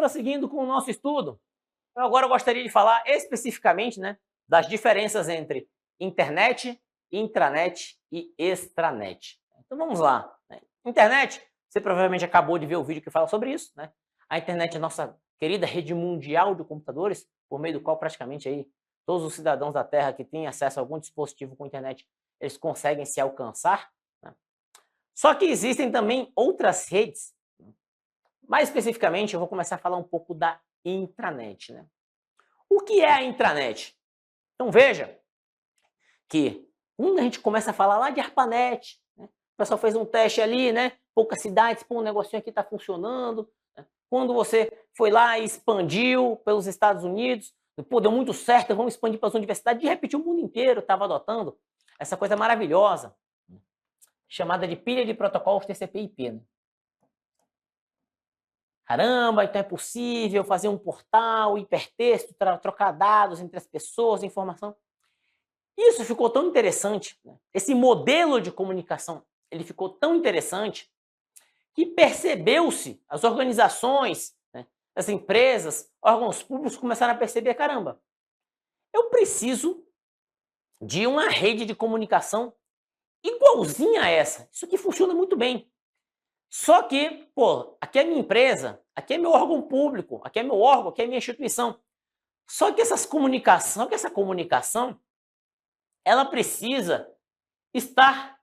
prosseguindo com o nosso estudo. Eu agora gostaria de falar especificamente, das diferenças entre internet, intranet e extranet. Então vamos lá. Internet, você provavelmente acabou de ver o vídeo que fala sobre isso. A internet é a nossa querida rede mundial de computadores, por meio do qual praticamente aí todos os cidadãos da Terra que têm acesso a algum dispositivo com internet, eles conseguem se alcançar. Só que existem também outras redes. Mais especificamente, eu vou começar a falar um pouco da intranet. O que é a intranet? Então veja que quando a gente começa a falar lá de ARPANET, o pessoal fez um teste ali, poucas cidades, um negocinho aqui está funcionando. Quando você foi lá e expandiu pelos Estados Unidos, deu muito certo, vamos expandir para as universidades, de repente o mundo inteiro estava adotando essa coisa maravilhosa, chamada de pilha de protocolos TCP/IP. Caramba, então é possível fazer um portal, hipertexto, trocar dados entre as pessoas, informação. Isso ficou tão interessante, esse modelo de comunicação, ele ficou tão interessante, que percebeu-se, as organizações, as empresas, órgãos públicos começaram a perceber, caramba, eu preciso de uma rede de comunicação igualzinha a essa. Isso aqui funciona muito bem. Só que, aqui é minha empresa, aqui é meu órgão público, aqui é meu órgão, aqui é minha instituição. Só que essa comunicação, ela precisa estar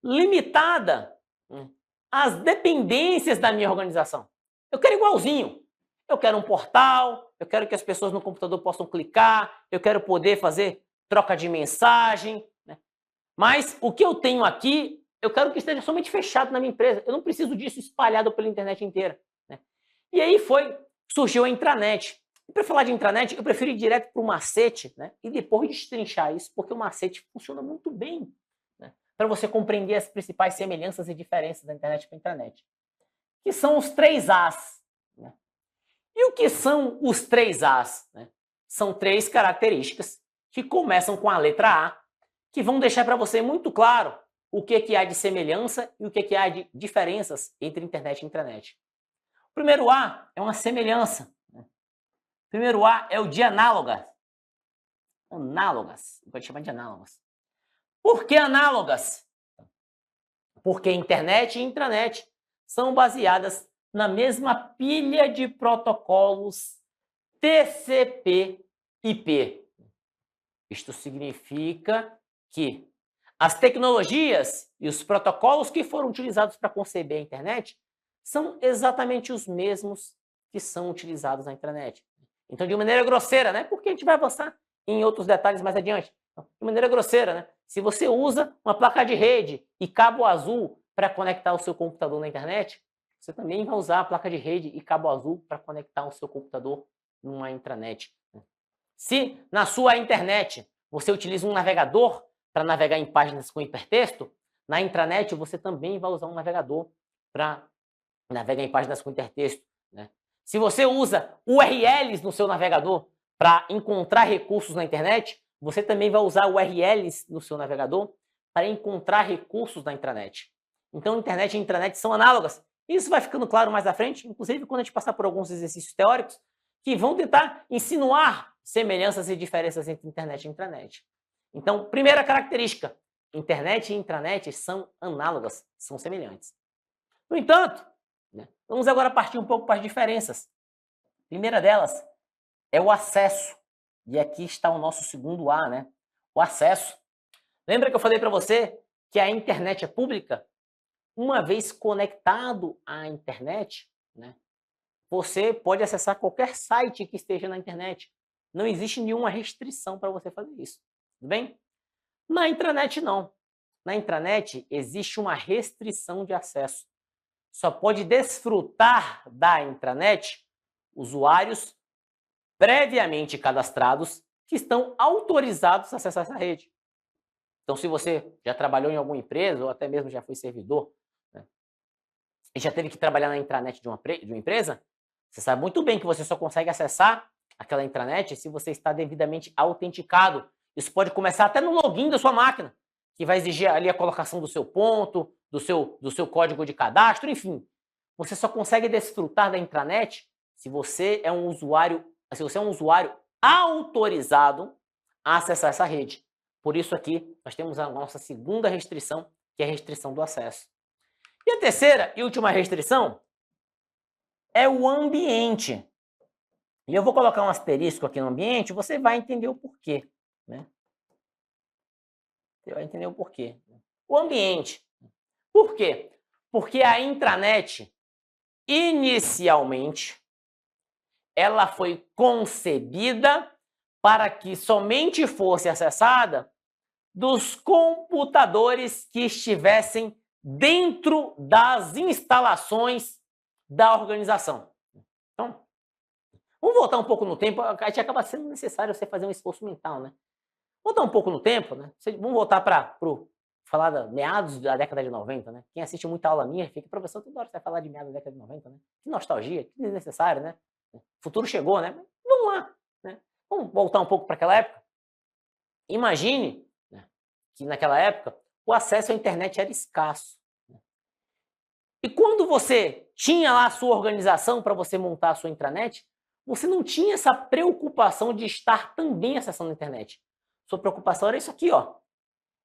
limitada às dependências da minha organização. Eu quero igualzinho. Eu quero um portal, eu quero que as pessoas no computador possam clicar, eu quero poder fazer troca de mensagem. Mas o que eu tenho aqui, eu quero que esteja somente fechado na minha empresa. Eu não preciso disso espalhado pela internet inteira. E aí surgiu a intranet. E para falar de intranet, eu prefiro ir direto para o macete, e depois destrinchar isso, porque o macete funciona muito bem, para você compreender as principais semelhanças e diferenças da internet para a intranet, que são os 3 As. E o que são os 3 As? São 3 características que começam com a letra A, que vão deixar para você muito claro o que há de semelhança e o que há de diferenças entre internet e intranet. O primeiro A é uma semelhança. O primeiro A é o de análogas. Análogas. Pode chamar de análogas. Por que análogas? Porque internet e intranet são baseadas na mesma pilha de protocolos TCP/IP. Isto significa que as tecnologias e os protocolos que foram utilizados para conceber a internet são exatamente os mesmos que são utilizados na intranet. Então, de maneira grosseira, porque a gente vai avançar em outros detalhes mais adiante. Então, de maneira grosseira, se você usa uma placa de rede e cabo azul para conectar o seu computador na internet, você também vai usar a placa de rede e cabo azul para conectar o seu computador numa intranet. Se na sua internet você utiliza um navegador para navegar em páginas com hipertexto, na intranet você também vai usar um navegador para navegar em páginas com hipertexto. Se você usa URLs no seu navegador para encontrar recursos na internet, você também vai usar URLs no seu navegador para encontrar recursos na intranet. Então, internet e intranet são análogas. Isso vai ficando claro mais à frente, inclusive quando a gente passar por alguns exercícios teóricos que vão tentar insinuar semelhanças e diferenças entre internet e intranet. Então, primeira característica, internet e intranet são análogas, são semelhantes. No entanto, vamos agora partir um pouco para as diferenças. A primeira delas é o acesso. E aqui está o nosso segundo A, o acesso. Lembra que eu falei para você que a internet é pública? Uma vez conectado à internet, você pode acessar qualquer site que esteja na internet. Não existe nenhuma restrição para você fazer isso. Tudo bem? Na intranet, não. Na intranet, existe uma restrição de acesso. Só pode desfrutar da intranet usuários previamente cadastrados que estão autorizados a acessar essa rede. Então, se você já trabalhou em alguma empresa ou até mesmo já foi servidor, e já teve que trabalhar na intranet de uma empresa, você sabe muito bem que você só consegue acessar aquela intranet se você está devidamente autenticado. Isso pode começar até no login da sua máquina, que vai exigir ali a colocação do seu ponto, do seu código de cadastro, enfim. Você só consegue desfrutar da intranet se você é um usuário autorizado a acessar essa rede. Por isso aqui nós temos a nossa segunda restrição, que é a restrição do acesso. E a terceira e última restrição é o ambiente. E eu vou colocar um asterisco aqui no ambiente, você vai entender o porquê, né? Você vai entender o porquê. O ambiente. Por quê? Porque a intranet, inicialmente, ela foi concebida para que somente fosse acessada dos computadores que estivessem dentro das instalações da organização. Então, vamos voltar um pouco no tempo, a gente acaba sendo necessário você fazer um esforço mental, né? Voltar um pouco no tempo, né? Vamos voltar para falar meados da década de 90, né? Quem assiste muita aula minha fica, professor, toda hora você vai falar de meados da década de 90, né? Que nostalgia, que desnecessário, né? O futuro chegou, né? Mas vamos lá, né? Vamos voltar um pouco para aquela época. Imagine, né, que naquela época o acesso à internet era escasso. Né? E quando você tinha lá a sua organização para você montar a sua intranet, você não tinha essa preocupação de estar também acessando a internet. Sua preocupação era isso aqui, ó.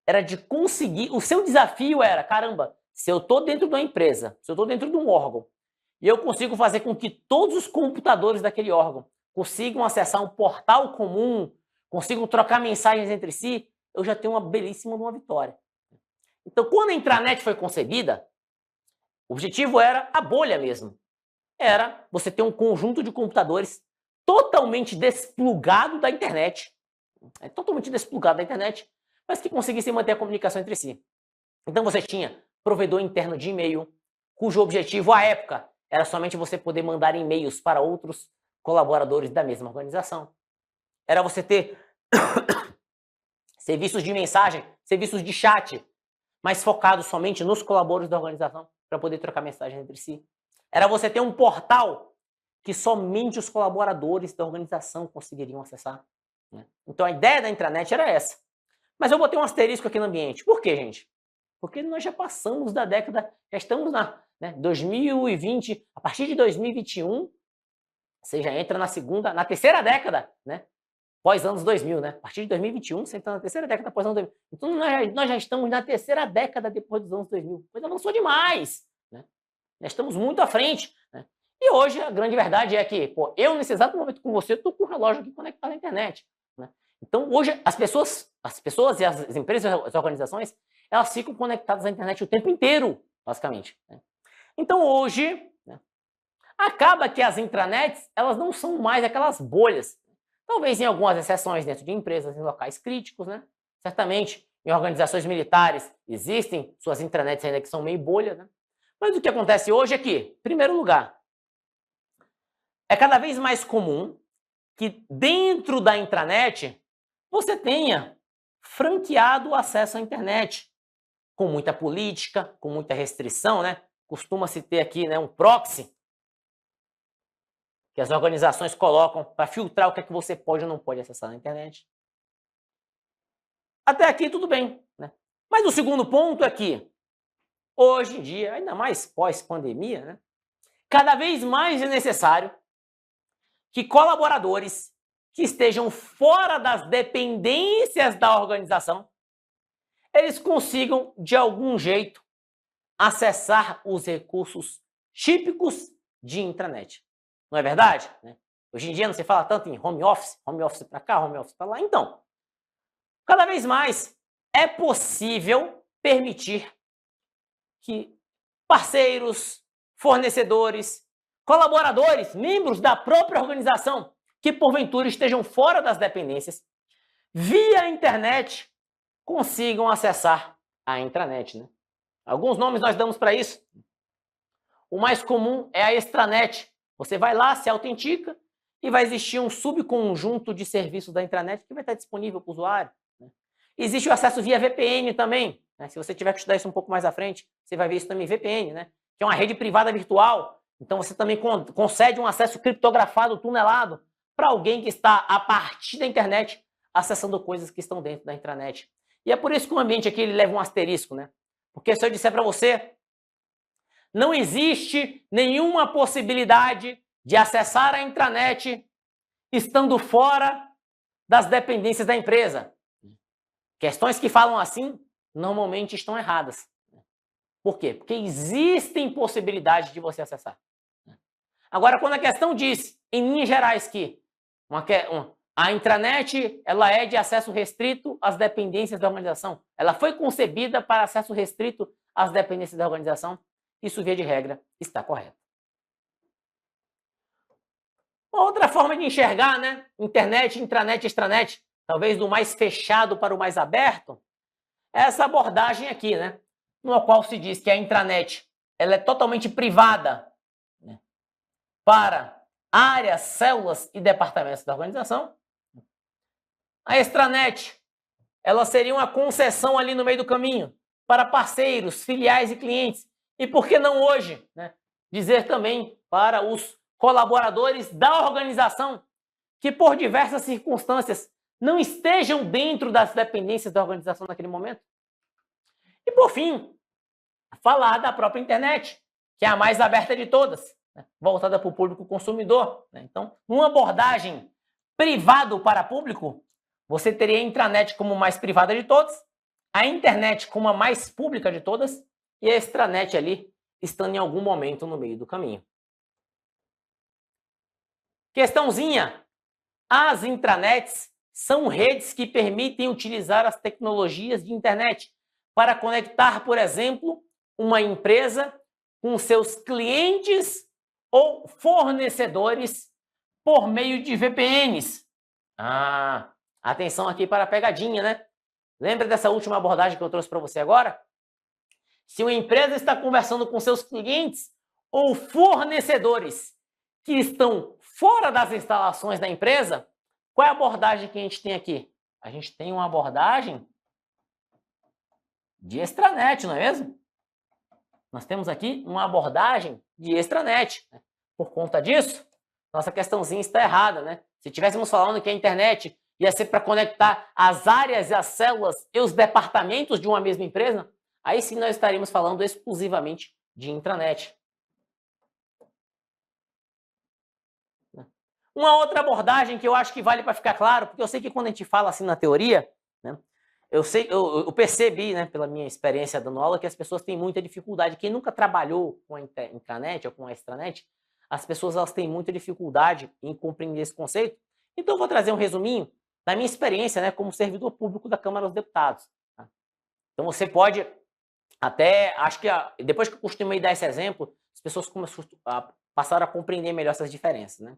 Era de conseguir, o seu desafio era, caramba, se eu estou dentro de uma empresa, se eu estou dentro de um órgão, e eu consigo fazer com que todos os computadores daquele órgão consigam acessar um portal comum, consigam trocar mensagens entre si, eu já tenho uma belíssima vitória. Então, quando a intranet foi concebida, o objetivo era a bolha mesmo. Era você ter um conjunto de computadores totalmente desplugado da internet, mas que conseguissem manter a comunicação entre si. Então você tinha provedor interno de e-mail, cujo objetivo, à época, era somente você poder mandar e-mails para outros colaboradores da mesma organização. Era você ter serviços de mensagem, serviços de chat, mas focados somente nos colaboradores da organização, para poder trocar mensagens entre si. Era você ter um portal que somente os colaboradores da organização conseguiriam acessar. Né? Então a ideia da intranet era essa. Mas eu botei um asterisco aqui no ambiente. Por quê, gente? Porque nós já passamos da década, já estamos na 2020, a partir de 2021, você já entra na terceira década, né? Pós anos 2000, né? A partir de 2021, você entra na terceira década após anos 2000. Então nós já estamos na terceira década depois dos anos 2000. Coisa avançou demais, né? Nós estamos muito à frente, né? E hoje a grande verdade é que, eu nesse exato momento com você, estou com o relógio aqui conectado à internet, né? Então hoje as pessoas e as empresas, as organizações, elas ficam conectadas à internet o tempo inteiro, basicamente, né? Então hoje, né, acaba que as intranets, elas não são mais aquelas bolhas. Talvez em algumas exceções dentro de empresas, em locais críticos, né? Certamente em organizações militares existem suas intranets ainda que são meio bolhas, né? Mas o que acontece hoje é que, em primeiro lugar, é cada vez mais comum que dentro da intranet você tenha franqueado o acesso à internet, com muita política, com muita restrição, né? Costuma-se ter aqui, né, um proxy que as organizações colocam para filtrar o que é que você pode ou não pode acessar na internet. Até aqui tudo bem, né? Mas o segundo ponto é que, hoje em dia, ainda mais pós-pandemia, né, cada vez mais é necessário que colaboradores que estejam fora das dependências da organização, eles consigam, de algum jeito, acessar os recursos típicos de intranet. Não é verdade? Hoje em dia não se fala tanto em home office para cá, home office para lá. Então, cada vez mais é possível permitir que parceiros, fornecedores, colaboradores, membros da própria organização que porventura estejam fora das dependências, via internet, consigam acessar a intranet, né? Alguns nomes nós damos para isso. O mais comum é a extranet. Você vai lá, se autentica e vai existir um subconjunto de serviços da intranet que vai estar disponível para o usuário, né? Existe o acesso via VPN também, né? Se você tiver que estudar isso um pouco mais à frente, você vai ver isso também, VPN, né? Que é uma rede privada virtual. Então você também concede um acesso criptografado, tunelado, para alguém que está, a partir da internet, acessando coisas que estão dentro da intranet. E é por isso que o ambiente aqui ele leva um asterisco, né? Porque se eu disser para você, não existe nenhuma possibilidade de acessar a intranet estando fora das dependências da empresa. Questões que falam assim normalmente estão erradas. Por quê? Porque existem possibilidades de você acessar. Agora, quando a questão diz, em linhas gerais, que a intranet ela é de acesso restrito às dependências da organização, ela foi concebida para acesso restrito às dependências da organização, isso, via de regra, está correto. Outra forma de enxergar, né? Internet, intranet, extranet, talvez do mais fechado para o mais aberto, é essa abordagem aqui, né? No qual se diz que a intranet ela é totalmente privada, né, para áreas, células e departamentos da organização. A extranet ela seria uma concessão ali no meio do caminho para parceiros, filiais e clientes. E por que não hoje, né, dizer também para os colaboradores da organização que por diversas circunstâncias não estejam dentro das dependências da organização naquele momento? E por fim, falar da própria internet, que é a mais aberta de todas, né, voltada para o público consumidor, né? Então, numa abordagem privado para público, você teria a intranet como mais privada de todas, a internet como a mais pública de todas e a extranet ali estando em algum momento no meio do caminho. Questãozinha: as intranets são redes que permitem utilizar as tecnologias de internet para conectar, por exemplo, uma empresa com seus clientes ou fornecedores por meio de VPNs. Atenção aqui para a pegadinha, né? Lembra dessa última abordagem que eu trouxe para você agora? Se uma empresa está conversando com seus clientes ou fornecedores que estão fora das instalações da empresa, qual é a abordagem que a gente tem aqui? A gente tem uma abordagem de extranet, não é mesmo? Nós temos aqui uma abordagem de extranet. Por conta disso, nossa questãozinha está errada, né? Se estivéssemos falando que a internet ia ser para conectar as áreas e as células e os departamentos de uma mesma empresa, aí sim nós estaríamos falando exclusivamente de intranet. Uma outra abordagem que eu acho que vale para ficar claro, porque eu sei que quando a gente fala assim na teoria, né, eu percebi, né, pela minha experiência dando aula, que as pessoas têm muita dificuldade. Quem nunca trabalhou com a intranet ou com a extranet, as pessoas elas têm muita dificuldade em compreender esse conceito. Então eu vou trazer um resuminho da minha experiência, né, como servidor público da Câmara dos Deputados. Tá? Então você pode até, acho que depois que eu costumei dar esse exemplo, as pessoas passaram a compreender melhor essas diferenças, né?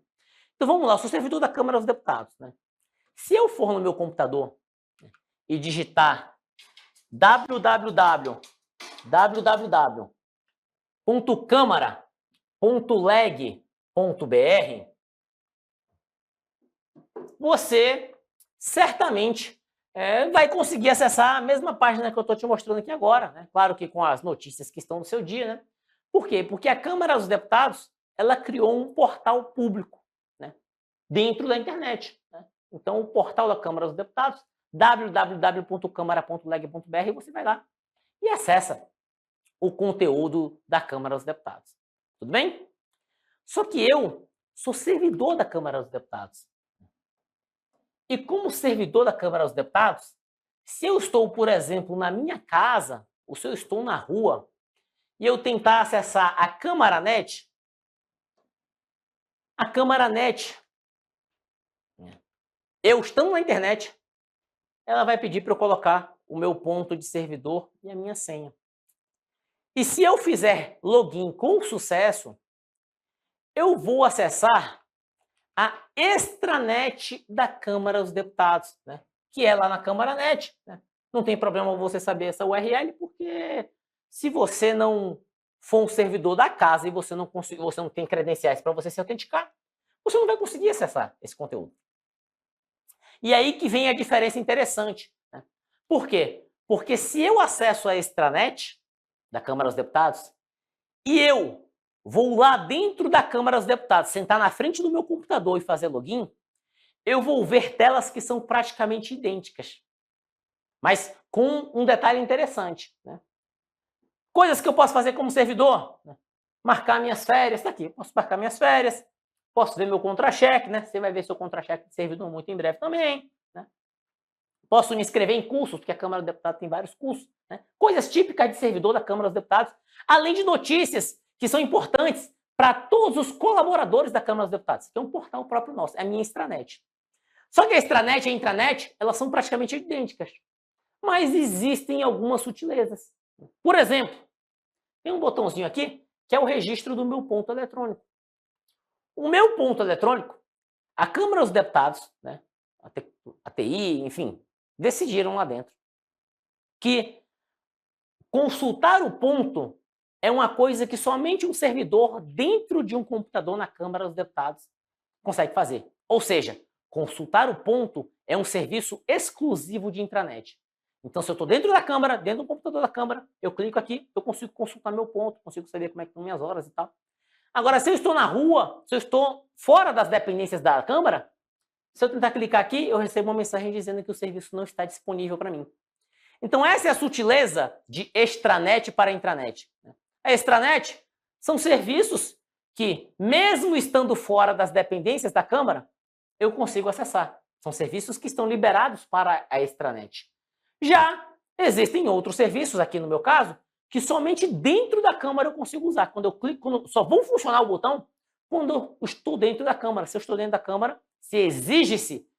Então vamos lá, eu sou servidor da Câmara dos Deputados, né? Se eu for no meu computador e digitar www.câmara.leg.br, você certamente vai conseguir acessar a mesma página que eu estou te mostrando aqui agora, né? Claro que com as notícias que estão no seu dia, né? Por quê? Porque a Câmara dos Deputados ela criou um portal público, né, dentro da internet, né? Então, o portal da Câmara dos Deputados, www.câmara.leg.br, você vai lá e acessa o conteúdo da Câmara dos Deputados. Tudo bem? Só que eu sou servidor da Câmara dos Deputados. E como servidor da Câmara dos Deputados, se eu estou, por exemplo, na minha casa, ou se eu estou na rua, e eu tentar acessar a Câmaranet, eu estando na internet, ela vai pedir para eu colocar o meu ponto de servidor e a minha senha. E se eu fizer login com sucesso, eu vou acessar a extranet da Câmara dos Deputados, né? Que é lá na Câmaranet, né? Não tem problema você saber essa URL, porque se você não for um servidor da casa e você não tem credenciais para você se autenticar, você não vai conseguir acessar esse conteúdo. E aí que vem a diferença interessante, né? Por quê? Porque se eu acesso a extranet da Câmara dos Deputados e eu vou lá dentro da Câmara dos Deputados, sentar na frente do meu computador e fazer login, eu vou ver telas que são praticamente idênticas, mas com um detalhe interessante, né? Coisas que eu posso fazer como servidor, né? Marcar minhas férias, tá aqui, eu posso marcar minhas férias, Posso ver meu contra-cheque, né? Você vai ver seu contra-cheque de servidor muito em breve também, né? Posso me inscrever em cursos, porque a Câmara dos Deputados tem vários cursos, né? Coisas típicas de servidor da Câmara dos Deputados, além de notícias que são importantes para todos os colaboradores da Câmara dos Deputados. Tem um portal próprio nosso, é a minha extranet. Só que a extranet e a intranet, elas são praticamente idênticas, mas existem algumas sutilezas. Por exemplo, tem um botãozinho aqui que é o registro do meu ponto eletrônico. O meu ponto eletrônico, a Câmara dos Deputados, né, a TI, enfim, decidiram lá dentro que consultar o ponto é uma coisa que somente um servidor dentro de um computador na Câmara dos Deputados consegue fazer. Ou seja, consultar o ponto é um serviço exclusivo de intranet. Então, se eu estou dentro da Câmara, dentro do computador da Câmara, eu clico aqui, eu consigo consultar meu ponto, consigo saber como é que estão minhas horas e tal. Agora, se eu estou na rua, se eu estou fora das dependências da Câmara, se eu tentar clicar aqui, eu recebo uma mensagem dizendo que o serviço não está disponível para mim. Então, essa é a sutileza de extranet para intranet. A extranet são serviços que, mesmo estando fora das dependências da Câmara, eu consigo acessar. São serviços que estão liberados para a extranet. Já existem outros serviços, aqui no meu caso, que somente dentro da Câmara eu consigo usar. Quando eu clico, só vão funcionar o botão quando eu estou dentro da Câmara. Se eu estou dentro da Câmara, se exige-se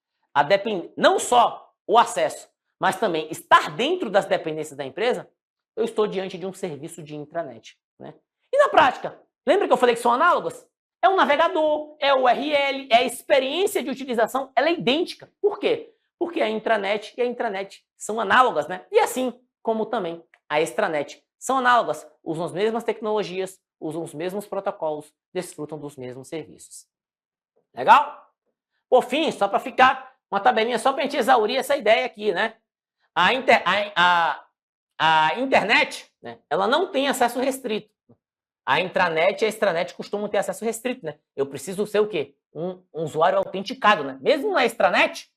não só o acesso, mas também estar dentro das dependências da empresa, eu estou diante de um serviço de intranet, né? E na prática, lembra que eu falei que são análogas? É o navegador, é o URL, é a experiência de utilização, ela é idêntica. Por quê? Porque a intranet e a intranet são análogas, né? E assim como também a extranet são análogas, usam as mesmas tecnologias, usam os mesmos protocolos, desfrutam dos mesmos serviços. Legal? Por fim, só para ficar uma tabelinha, só para a gente exaurir essa ideia aqui, né? A internet, né, ela não tem acesso restrito. A intranet e a extranet costumam ter acesso restrito, né? Eu preciso ser o quê? Um usuário autenticado, né? Mesmo na extranet,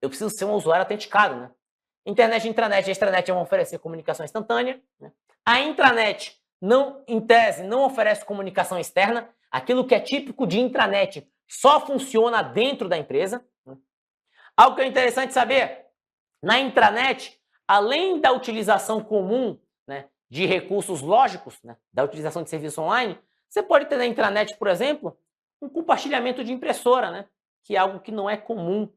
eu preciso ser um usuário autenticado, né? Internet e intranet. A extranet vão oferecer comunicação instantânea, né? A intranet, em tese, não oferece comunicação externa. Aquilo que é típico de intranet só funciona dentro da empresa, né? Algo que é interessante saber, na intranet, além da utilização comum, né, de recursos lógicos, né, da utilização de serviço online, você pode ter na intranet, por exemplo, um compartilhamento de impressora, né, que é algo que não é comum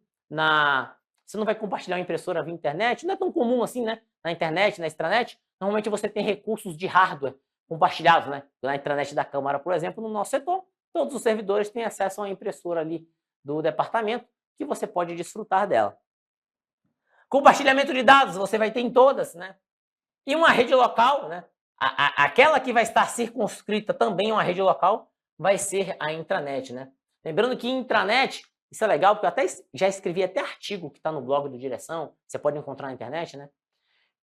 Você não vai compartilhar uma impressora via internet, não é tão comum assim, né, na internet, na extranet. Normalmente você tem recursos de hardware compartilhados, né, na intranet da Câmara, por exemplo, no nosso setor, todos os servidores têm acesso a uma impressora ali do departamento, que você pode desfrutar dela. Compartilhamento de dados você vai ter em todas, né? E uma rede local, né? Aquela que vai estar circunscrita também a uma rede local vai ser a intranet, né? Lembrando que intranet, isso é legal, porque eu até já escrevi até artigo que está no blog do Direção, você pode encontrar na internet, né?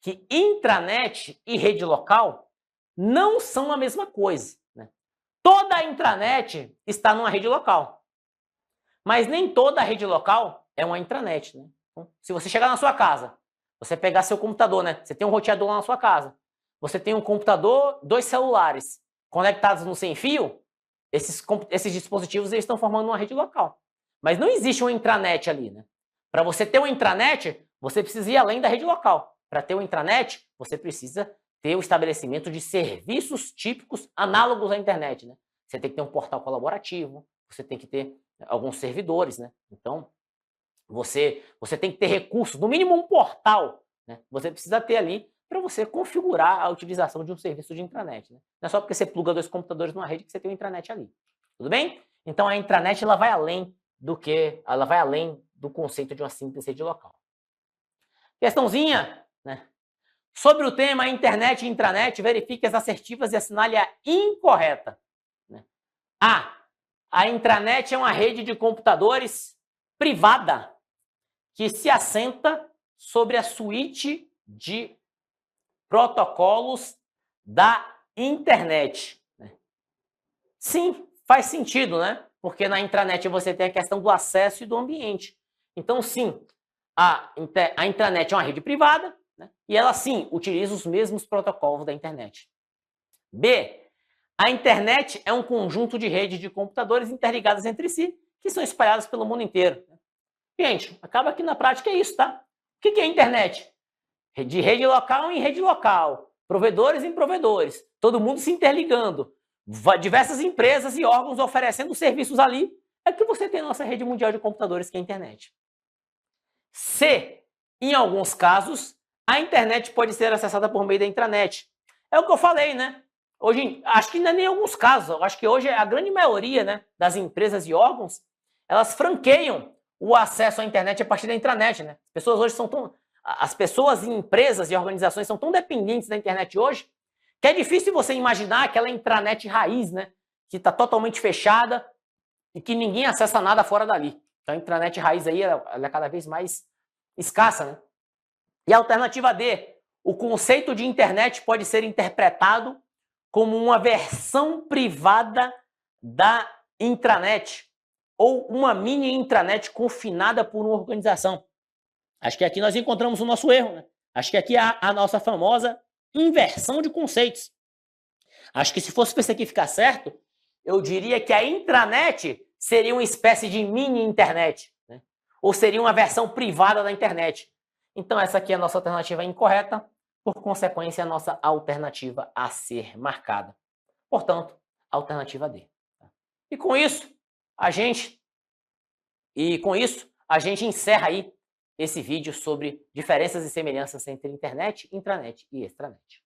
Que intranet e rede local não são a mesma coisa, né? Toda a intranet está numa rede local, mas nem toda a rede local é uma intranet, né? Então, se você chegar na sua casa, você pegar seu computador, né? Você tem um roteador lá na sua casa, você tem um computador, 2 celulares conectados no sem fio, esses dispositivos eles estão formando uma rede local. Mas não existe uma intranet ali, né? Para você ter uma intranet, você precisa ir além da rede local. Para ter uma intranet, você precisa ter o estabelecimento de serviços típicos análogos à internet, né? Você tem que ter um portal colaborativo, você tem que ter alguns servidores, né? Então, você tem que ter recursos, no mínimo um portal, né? Você precisa ter ali para você configurar a utilização de um serviço de intranet, né? Não é só porque você pluga 2 computadores numa rede que você tem uma intranet ali. Tudo bem? Então a intranet ela vai além do conceito de uma simples rede local. Questãozinha, né? Sobre o tema internet e intranet, verifique as assertivas e assinale a incorreta, né? A intranet é uma rede de computadores privada que se assenta sobre a suíte de protocolos da internet, né? Sim, faz sentido, né? Porque na intranet você tem a questão do acesso e do ambiente. Então, sim, a intranet é uma rede privada, né? E ela, sim, utiliza os mesmos protocolos da internet. B, A internet é um conjunto de redes de computadores interligadas entre si, que são espalhadas pelo mundo inteiro. Gente, acaba que na prática é isso, tá? O que é a internet? De rede local em rede local, provedores em provedores, todo mundo se interligando, diversas empresas e órgãos oferecendo serviços ali, é que você tem a nossa rede mundial de computadores, que é a internet. Se, em alguns casos, a internet pode ser acessada por meio da intranet. É o que eu falei, né? Hoje, acho que não é nem em alguns casos, eu acho que hoje a grande maioria, né, das empresas e órgãos, elas franqueiam o acesso à internet a partir da intranet, né? As pessoas e empresas e organizações são tão dependentes da internet hoje que é difícil você imaginar aquela intranet raiz, né? Que está totalmente fechada e que ninguém acessa nada fora dali. Então a intranet raiz aí ela é cada vez mais escassa, né? E a alternativa D, o conceito de internet pode ser interpretado como uma versão privada da intranet ou uma mini intranet confinada por uma organização. Acho que aqui nós encontramos o nosso erro, né? Acho que aqui há a nossa famosa inversão de conceitos. Acho que se fosse para isso aqui ficar certo, eu diria que a intranet seria uma espécie de mini internet, né? Ou seria uma versão privada da internet. Então essa aqui é a nossa alternativa incorreta, por consequência a nossa alternativa a ser marcada. Portanto, alternativa D. E com isso, a gente encerra aí esse vídeo sobre diferenças e semelhanças entre internet, intranet e extranet.